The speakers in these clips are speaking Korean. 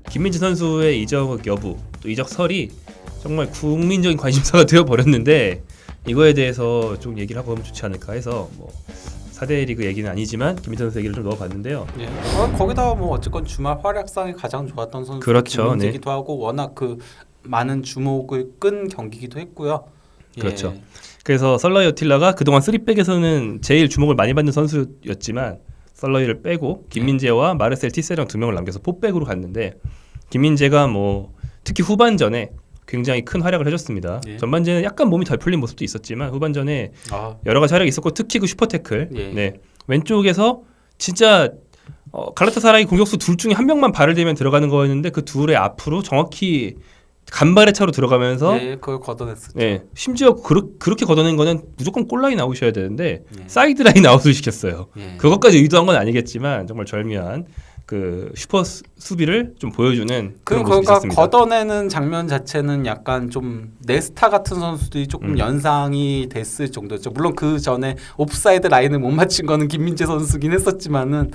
김민재 선수의 이적 여부, 또 이적설이 정말 국민적인 관심사가 되어버렸는데 이거에 대해서 좀 얘기를 하고 하면 좋지 않을까 해서 뭐 4대 리그 얘기는 아니지만 김민재 선수 얘기를 좀 넣어봤는데요. 예. 거기다가 뭐 어쨌건 주말 활약상이 가장 좋았던 선수 그렇죠. 김민재기도 하고 워낙 그 많은 주목을 끈 경기기도 했고요. 예. 그렇죠. 그래서 설러이 어틸라가 그동안 3백에서는 제일 주목을 많이 받는 선수였지만 설러이를 빼고 김민재와 마르셀 티세랑 두 명을 남겨서 4백으로 갔는데 김민재가 뭐 특히 후반전에 굉장히 큰 활약을 해줬습니다. 예. 전반전에 약간 몸이 덜 풀린 모습도 있었지만 후반전에 여러 가지 활약이 있었고 특히 그 슈퍼 태클 예. 왼쪽에서 진짜 갈라타사라이 공격수 둘 중에 한 명만 발을 대면 들어가는 거였는데 그 둘의 앞으로 정확히 간발의 차로 들어가면서 그걸 걷어냈었죠. 심지어 그렇게 걷어낸 거는 무조건 골라인 아웃이어야 되는데 예. 사이드라인 아웃을 시켰어요. 예. 그것까지 의도한 건 아니겠지만 정말 절묘한 그 슈퍼 수비를 좀 보여주는 그런 모습이 그러니까 있었습니다. 걷어내는 장면 자체는 약간 좀 네스타 같은 선수들이 조금 연상이 됐을 정도였죠. 물론 그 전에 옵사이드 라인을 못 맞춘 거는 김민재 선수긴 했었지만은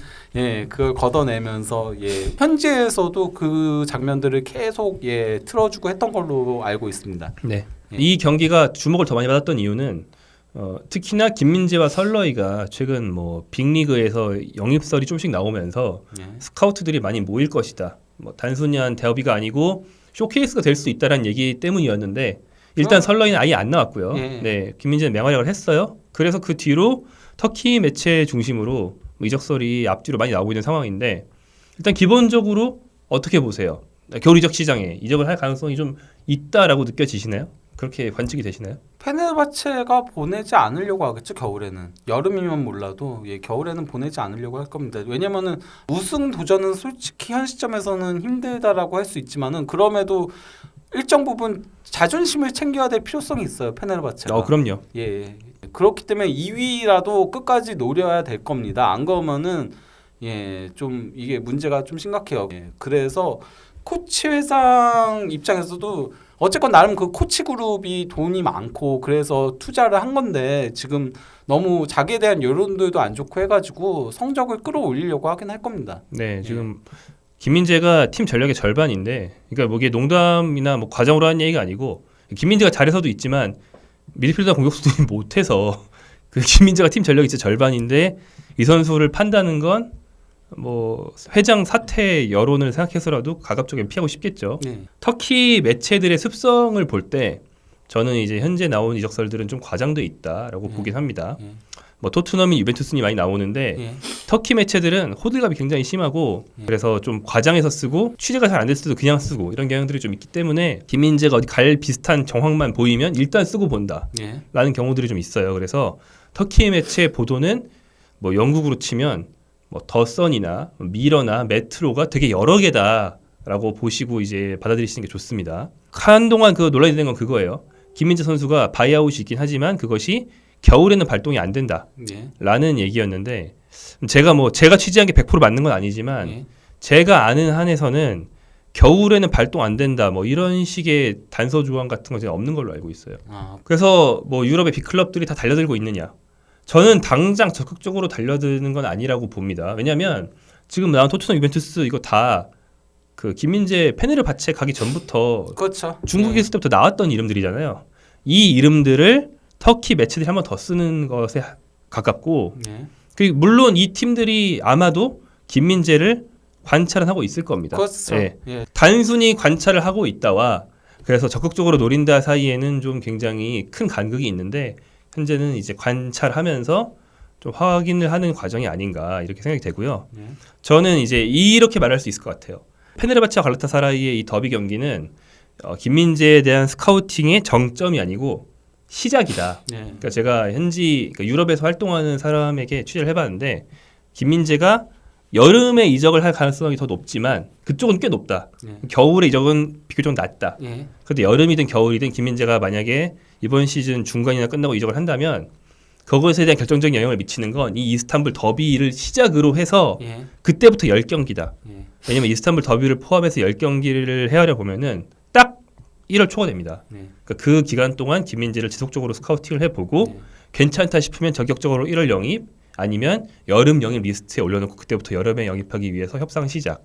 그걸 걷어내면서 현지에서도 그 장면들을 계속 틀어주고 했던 걸로 알고 있습니다. 네. 이 경기가 주목을 더 많이 받았던 이유는 특히나 김민재와 설러이가 최근 뭐 빅리그에서 영입설이 조금씩 나오면서 스카우트들이 많이 모일 것이다. 뭐 단순한 대업이가 아니고 쇼케이스가 될 수 있다라는 얘기 때문이었는데 일단 설러이는 아예 안 나왔고요. 김민재는 맹활약을 했어요. 그래서 그 뒤로 터키 매체 중심으로 이적설이 앞뒤로 많이 나오고 있는 상황인데 일단 기본적으로 어떻게 보세요? 겨울 이적 시장에 이적을 할 가능성이 좀 있다라고 느껴지시나요? 그렇게 관측이 되시나요? 페네르바체가 보내지 않으려고 하겠죠. 겨울에는. 여름이면 몰라도 겨울에는 보내지 않으려고 할 겁니다. 왜냐면은 우승 도전은 솔직히 현 시점에서는 힘들다라고 할 수 있지만은 그럼에도 일정 부분 자존심을 챙겨야 될 필요성이 있어요. 페네르바체가. 그럼요. 그렇기 때문에 2위라도 끝까지 노려야 될 겁니다. 안 그러면은 좀 이게 문제가 좀 심각해요. 그래서 코치 회장 입장에서도 어쨌건 나름 그 코치 그룹이 돈이 많고 그래서 투자를 한 건데 지금 너무 자기에 대한 여론들도 안 좋고 해가지고 성적을 끌어올리려고 하긴 할 겁니다. 네, 지금 김민재가 팀 전력의 절반인데, 그러니까 뭐 이게 농담이나 뭐 과장으로 하는 얘기가 아니고 김민재가 잘해서도 있지만 미드필더 공격수들이 못해서 그 김민재가 팀 전력이 진짜 절반인데 이 선수를 판다는 건 뭐 회장 사퇴 여론을 생각해서라도 가급적이면 피하고 싶겠죠. 터키 매체들의 습성을 볼 때 저는 이제 현재 나온 이적설들은 좀 과장돼 있다라고 보긴 합니다. 뭐 토트넘이 유벤투스니 많이 나오는데 터키 매체들은 호들갑이 굉장히 심하고 그래서 좀 과장해서 쓰고 취재가 잘 안 됐을 때도 그냥 쓰고 이런 경향들이 좀 있기 때문에 김민재가 어디 갈 비슷한 정황만 보이면 일단 쓰고 본다 라는 경우들이 좀 있어요. 그래서 터키 매체 보도는 뭐 영국으로 치면 뭐 더선이나 미러나 메트로가 되게 여러 개다라고 보시고 이제 받아들이시는 게 좋습니다. 한동안 그 논란이 된 건 그거예요. 김민재 선수가 바이아웃이 있긴 하지만 그것이 겨울에는 발동이 안 된다라는 얘기였는데 제가 취재한 게 100% 맞는 건 아니지만 제가 아는 한에서는 겨울에는 발동 안 된다 뭐 이런 식의 단서 조항 같은 건 없는 걸로 알고 있어요. 그래서 뭐 유럽의 빅클럽들이 다 달려들고 있느냐? 저는 당장 적극적으로 달려드는 건 아니라고 봅니다. 왜냐하면 지금 나온 토트넘 유벤투스 이거 다 그 김민재 페네르바체 가기 전부터 그렇죠. 중국에 있을 때부터 나왔던 이름들이잖아요. 이 이름들을 터키 매체들이 한 번 더 쓰는 것에 가깝고 물론 이 팀들이 아마도 김민재를 관찰은 하고 있을 겁니다. 그렇죠. 단순히 관찰을 하고 있다와 그래서 적극적으로 노린다 사이에는 좀 굉장히 큰 간극이 있는데 현재는 이제 관찰하면서 좀 확인을 하는 과정이 아닌가 이렇게 생각이 되고요. 저는 이제 이렇게 말할 수 있을 것 같아요. 페네르바체와 갈라타사라이의 이 더비 경기는 김민재에 대한 스카우팅의 정점이 아니고 시작이다. 그러니까 제가 그러니까 유럽에서 활동하는 사람에게 취재를 해봤는데 김민재가 여름에 이적을 할 가능성이 더 높지만 그쪽은 꽤 높다. 겨울에 이적은 비교적 낮다. 그런데 여름이든 겨울이든 김민재가 만약에 이번 시즌 중간이나 끝나고 이적을 한다면 그것에 대한 결정적인 영향을 미치는 건 이 이스탄불 더비를 시작으로 해서 그때부터 10경기다. 왜냐면 이스탄불 더비를 포함해서 10경기를 헤아려 보면은 딱 1월 초가 됩니다. 그러니까 그 기간 동안 김민재를 지속적으로 스카우팅을 해보고 괜찮다 싶으면 전격적으로 1월 영입 아니면 여름 영입 리스트에 올려놓고 그때부터 여름에 영입하기 위해서 협상 시작.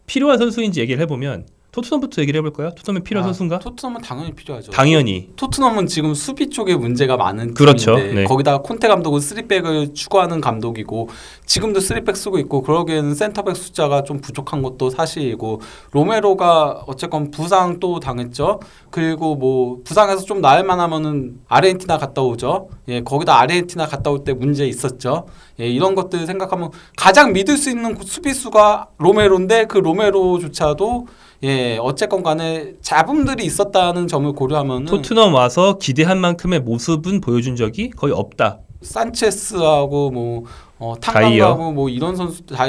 필요한 선수인지 얘기를 해보면 토트넘부터 얘기를 해볼까요? 토트넘에 필요한 선수인가? 토트넘은 당연히 필요하죠. 당연히. 토트넘은 지금 수비 쪽에 문제가 많은 그렇죠. 팀인데 네. 거기다가 콘테 감독은 3백을 추구하는 감독이고 지금도 3백 쓰고 있고 그러기에는 센터백 숫자가 좀 부족한 것도 사실이고 로메로가 어쨌건 부상 또 당했죠. 그리고 뭐 부상해서 좀 나을 만하면은 아르헨티나 갔다 오죠. 예, 거기다 아르헨티나 갔다 올 때 문제 있었죠. 예, 이런 것들 생각하면 가장 믿을 수 있는 수비수가 로메로인데 그 로메로조차도 예, 어쨌건 간에 잡음들이 있었다는 점을 고려하면은 토트넘 와서 기대한 만큼의 모습은 보여준 적이 거의 없다. 산체스하고 뭐 자이어. 탕강하고 뭐 이런 선수 다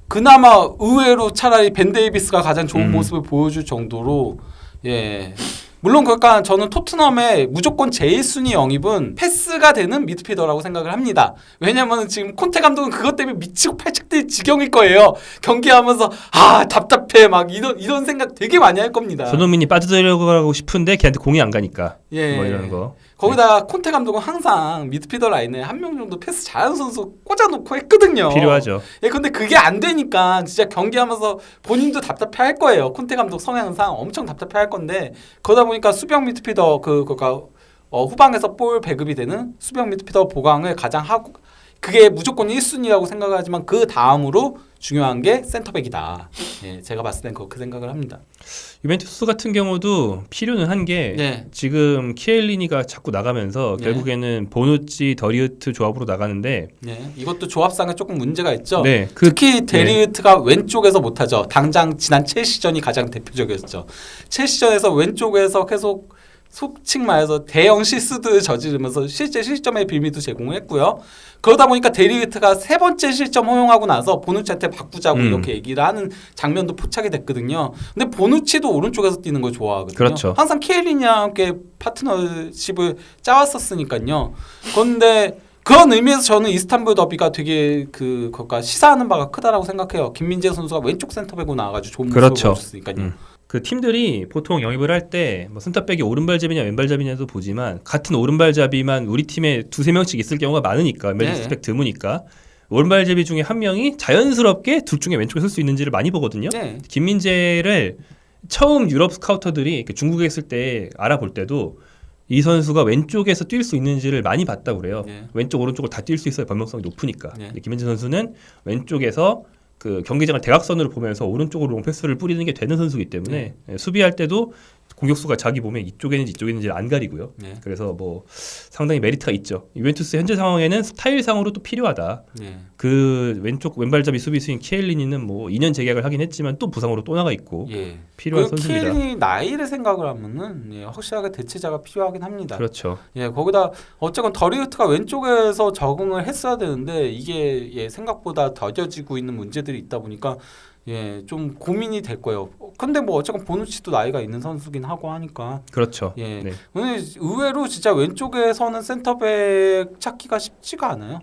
그나마 의외로 차라리 벤 데이비스가 가장 좋은 모습을 보여줄 정도로 예. 물론 그러니까 저는 토트넘의 무조건 제일 순위 영입은 패스가 되는 미드필더라고 생각을 합니다. 왜냐면 지금 콘테 감독은 그것 때문에 미치고 팔짝뛸 지경일 거예요. 경기하면서 아 답답해 막 이런 생각 되게 많이 할 겁니다. 손흥민이 빠져들어가고 싶은데 걔한테 공이 안 가니까. 예. 뭐 이런 거. 거기다 콘테 감독은 항상 미드필더 라인에 한 명 정도 패스 잘하는 선수 꽂아놓고 했거든요. 필요하죠. 예, 근데 그게 안 되니까 진짜 경기하면서 본인도 답답해 할 거예요. 콘테 감독 성향상 엄청 답답해 할 건데 그러다 보니까 수비형 미드필더 그러니까 후방에서 볼 배급이 되는 수비형 미드필더 보강을 가장 하고 그게 무조건 1순위라고 생각하지만 그 다음으로 중요한 게 센터백이다. 예, 제가 봤을 땐 그렇게 생각을 합니다. 유벤투스 같은 경우도 필요는 한 게 네. 지금 키엘리니가 자꾸 나가면서 네. 결국에는 보누치 더리우트 조합으로 나가는데 네, 이것도 조합상에 조금 문제가 있죠. 네, 특히 데리우트가 왼쪽에서 못하죠. 당장 지난 첼시전이 가장 대표적이었죠. 첼시전에서 왼쪽에서 계속 속칭 말해서 대형 실수들을 저지르면서 실제 실점의 빌미도 제공을 했고요. 그러다 보니까 데리우트가 세 번째 실점 허용하고 나서 보누치한테 바꾸자고 이렇게 얘기를 하는 장면도 포착이 됐거든요. 근데 보누치도 오른쪽에서 뛰는 걸 좋아하거든요. 그렇죠. 항상 키엘리니와 함께 파트너십을 짜왔었으니까요. 그런데 그런 의미에서 저는 이스탄불 더비가 되게 그것과 시사하는 바가 크다라고 생각해요. 김민재 선수가 왼쪽 센터백으로 나와가지고 좋은 모습을 그렇죠. 보여줬으니까요. 그 팀들이 보통 영입을 할 때 뭐 센터백이 오른발잡이냐 왼발잡이냐도 보지만 같은 오른발잡이만 우리 팀에 두세 명씩 있을 경우가 많으니까 왼발잡이 드무니까 오른발잡이 중에 한 명이 자연스럽게 둘 중에 왼쪽에 설 수 있는지를 많이 보거든요. 네. 김민재를 처음 유럽 스카우터들이 중국에 있을 때 알아볼 때도 이 선수가 왼쪽에서 뛸 수 있는지를 많이 봤다고 그래요. 네. 왼쪽 오른쪽을 다 뛸 수 있어야 변명성이 높으니까. 네. 근데 김민재 선수는 왼쪽에서 그 경기장을 대각선으로 보면서 오른쪽으로 롱패스를 뿌리는 게 되는 선수이기 때문에 수비할 때도 공격수가 자기 몸에 이쪽에 있는지 이쪽에 있는지 안 가리고요. 네. 그래서 뭐 상당히 메리트가 있죠. 유벤투스 현재 상황에는 스타일상으로 또 필요하다. 네. 그 왼발잡이 수비수인 키엘리니는 뭐 2년 재계약을 하긴 했지만 또 부상으로 또 나가 있고 예. 필요한 그 선수입니다. 키엘리 나이를 생각을 하면은 확실하게 대체자가 필요하긴 합니다. 그렇죠. 예, 거기다 어쨌건 더리우트가 왼쪽에서 적응을 했어야 되는데 이게 생각보다 더뎌지고 있는 문제들이 있다 보니까 좀 고민이 될 거예요. 근데 뭐 어쨌건 보누치도 나이가 있는 선수긴 하고 하니까 그렇죠. 예. 네. 오늘 의외로 진짜 왼쪽에서는 센터백 찾기가 쉽지가 않아요.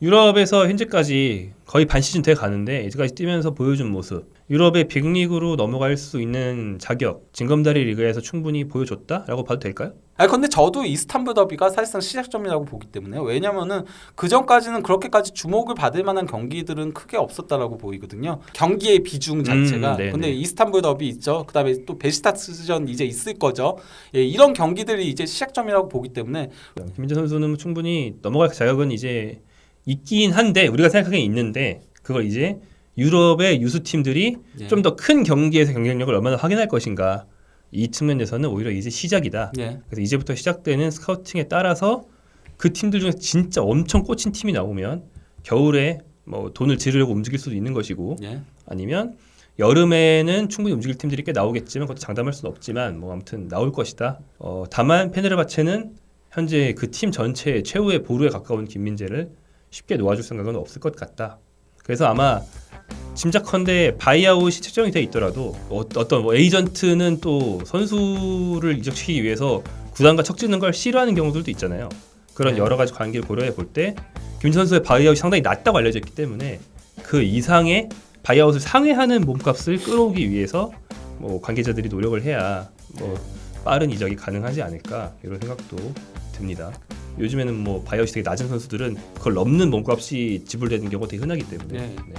유럽에서 현재까지 거의 반 시즌 돼 가는데 이제까지 뛰면서 보여준 모습, 유럽의 빅리그로 넘어갈 수 있는 자격, 징검다리 리그에서 충분히 보여줬다라고 봐도 될까요? 아니 근데 저도 이스탄불 더비가 사실상 시작점이라고 보기 때문에요. 왜냐면은 그 전까지는 그렇게까지 주목을 받을 만한 경기들은 크게 없었다라고 보이거든요. 경기의 비중 자체가. 네네. 근데 이스탄불 더비 있죠. 그다음에 또 베시탁스전 이제 있을 거죠. 예, 이런 경기들이 이제 시작점이라고 보기 때문에 김민재 선수는 충분히 넘어갈 자격은 이제 있긴 한데 우리가 생각하기엔 있는데 그걸 이제 유럽의 유수 팀들이 예. 좀 더 큰 경기에서 경쟁력을 얼마나 확인할 것인가 이 측면에서는 오히려 이제 시작이다. 예. 그래서 이제부터 시작되는 스카우팅에 따라서 그 팀들 중에 진짜 엄청 꽂힌 팀이 나오면 겨울에 뭐 돈을 지르려고 움직일 수도 있는 것이고 예. 아니면 여름에는 충분히 움직일 팀들이 꽤 나오겠지만 그것도 장담할 수는 없지만 뭐 아무튼 나올 것이다. 다만 페네르바체는 현재 그 팀 전체의 최후의 보루에 가까운 김민재를 쉽게 놓아줄 생각은 없을 것 같다. 그래서 아마 짐작컨대 바이아웃이 책정이 돼 있더라도 어떤 뭐 에이전트는 또 선수를 이적시키기 위해서 구단과 척지는 걸 싫어하는 경우들도 있잖아요. 그런 네. 여러 가지 관계를 고려해 볼 때 김민재 선수의 바이아웃이 상당히 낮다고 알려져 있기 때문에 그 이상의 바이아웃을 상회하는 몸값을 끌어오기 위해서 뭐 관계자들이 노력을 해야 뭐 빠른 이적이 가능하지 않을까 이런 생각도 듭니다. 요즘에는 뭐 바이아웃이 되게 낮은 선수들은 그걸 넘는 몸값이 지불되는 경우가 되게 흔하기 때문에 네. 네.